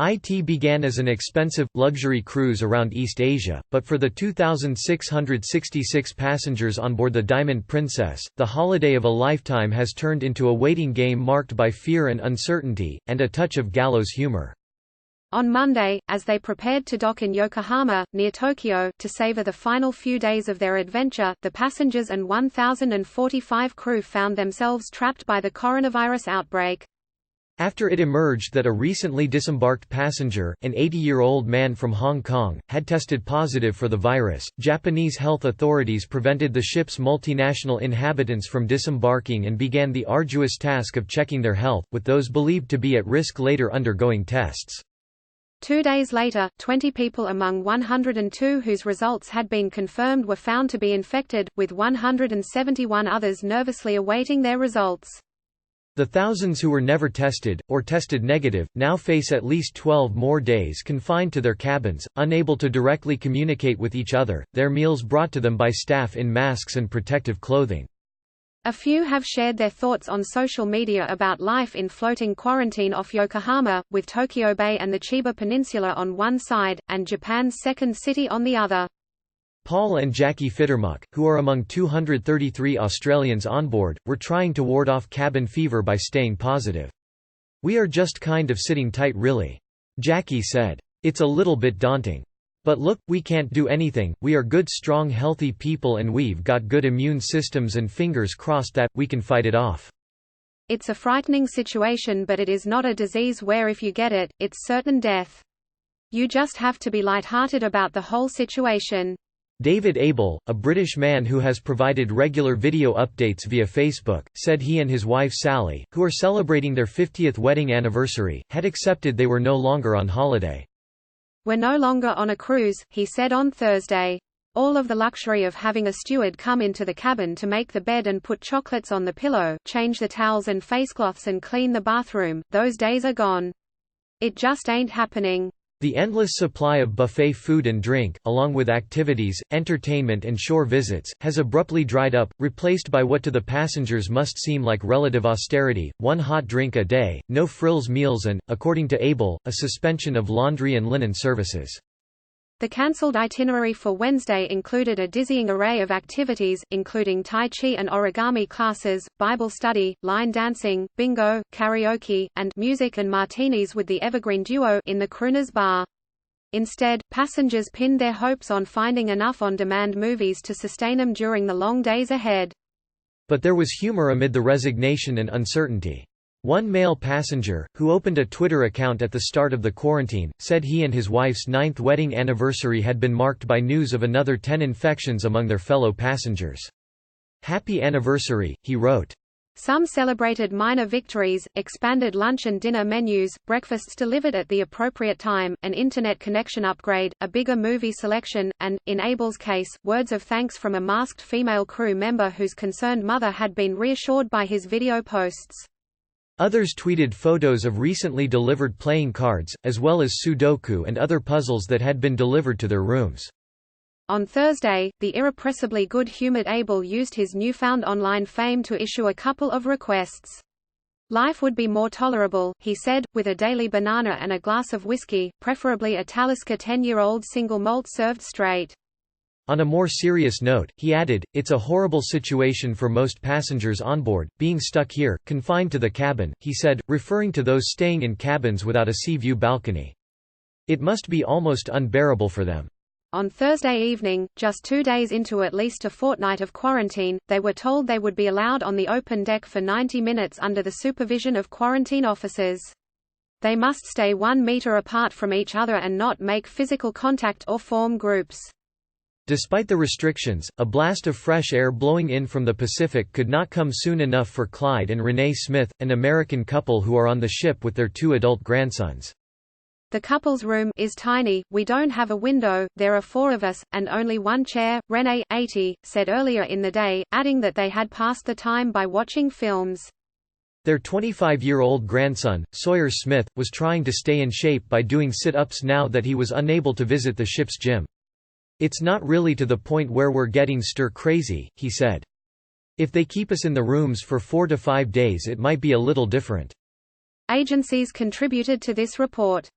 It began as an expensive, luxury cruise around East Asia, but for the 2,666 passengers on board the Diamond Princess, the holiday of a lifetime has turned into a waiting game marked by fear and uncertainty, and a touch of gallows humor. On Monday, as they prepared to dock in Yokohama, near Tokyo, to savor the final few days of their adventure, the passengers and 1,045 crew found themselves trapped by the coronavirus outbreak. After it emerged that a recently disembarked passenger, an 80-year-old man from Hong Kong, had tested positive for the virus, Japanese health authorities prevented the ship's multinational inhabitants from disembarking and began the arduous task of checking their health, with those believed to be at risk later undergoing tests. 2 days later, 20 people among 102 whose results had been confirmed were found to be infected, with 171 others nervously awaiting their results. The thousands who were never tested, or tested negative, now face at least 12 more days confined to their cabins, unable to directly communicate with each other, their meals brought to them by staff in masks and protective clothing. A few have shared their thoughts on social media about life in floating quarantine off Yokohama, with Tokyo Bay and the Chiba Peninsula on one side, and Japan's second city on the other. Paul and Jackie Fittermuck, who are among 233 Australians on board, were trying to ward off cabin fever by staying positive. "We are just kind of sitting tight really," Jackie said. "It's a little bit daunting. But look, we can't do anything, we are good strong healthy people and we've got good immune systems and fingers crossed that, we can fight it off." It's a frightening situation, but it is not a disease where if you get it, it's certain death. You just have to be light-hearted about the whole situation. David Abel, a British man who has provided regular video updates via Facebook, said he and his wife Sally, who are celebrating their 50th wedding anniversary, had accepted they were no longer on holiday. "We're no longer on a cruise," he said on Thursday. "All of the luxury of having a steward come into the cabin to make the bed and put chocolates on the pillow, change the towels and facecloths and clean the bathroom, those days are gone. It just ain't happening." The endless supply of buffet food and drink, along with activities, entertainment and shore visits, has abruptly dried up, replaced by what to the passengers must seem like relative austerity: one hot drink a day, no frills meals and, according to Abel, a suspension of laundry and linen services. The cancelled itinerary for Wednesday included a dizzying array of activities, including Tai Chi and origami classes, Bible study, line dancing, bingo, karaoke, and music and martinis with the Evergreen Duo in the Crooner's Bar. Instead, passengers pinned their hopes on finding enough on-demand movies to sustain them during the long days ahead. But there was humor amid the resignation and uncertainty. One male passenger, who opened a Twitter account at the start of the quarantine, said he and his wife's 9th wedding anniversary had been marked by news of another 10 infections among their fellow passengers. "Happy anniversary," he wrote. Some celebrated minor victories, expanded lunch and dinner menus, breakfasts delivered at the appropriate time, an internet connection upgrade, a bigger movie selection, and, in Abel's case, words of thanks from a masked female crew member whose concerned mother had been reassured by his video posts. Others tweeted photos of recently delivered playing cards, as well as Sudoku and other puzzles that had been delivered to their rooms. On Thursday, the irrepressibly good-humored Abel used his newfound online fame to issue a couple of requests. "Life would be more tolerable," he said, "with a daily banana and a glass of whiskey, preferably a Talisker 10-year-old single malt served straight." On a more serious note, he added, "It's a horrible situation for most passengers on board, being stuck here, confined to the cabin," he said, referring to those staying in cabins without a sea view balcony. "It must be almost unbearable for them." On Thursday evening, just 2 days into at least a fortnight of quarantine, they were told they would be allowed on the open deck for 90 minutes under the supervision of quarantine officers. They must stay 1 meter apart from each other and not make physical contact or form groups. Despite the restrictions, a blast of fresh air blowing in from the Pacific could not come soon enough for Clyde and Renee Smith, an American couple who are on the ship with their 2 adult grandsons. "The couple's room is tiny, we don't have a window, there are 4 of us, and only 1 chair," Renee, 80, said earlier in the day, adding that they had passed the time by watching films. Their 25-year-old grandson, Sawyer Smith, was trying to stay in shape by doing sit-ups now that he was unable to visit the ship's gym. "It's not really to the point where we're getting stir-crazy," he said. "If they keep us in the rooms for 4 to 5 days it might be a little different." Agencies contributed to this report.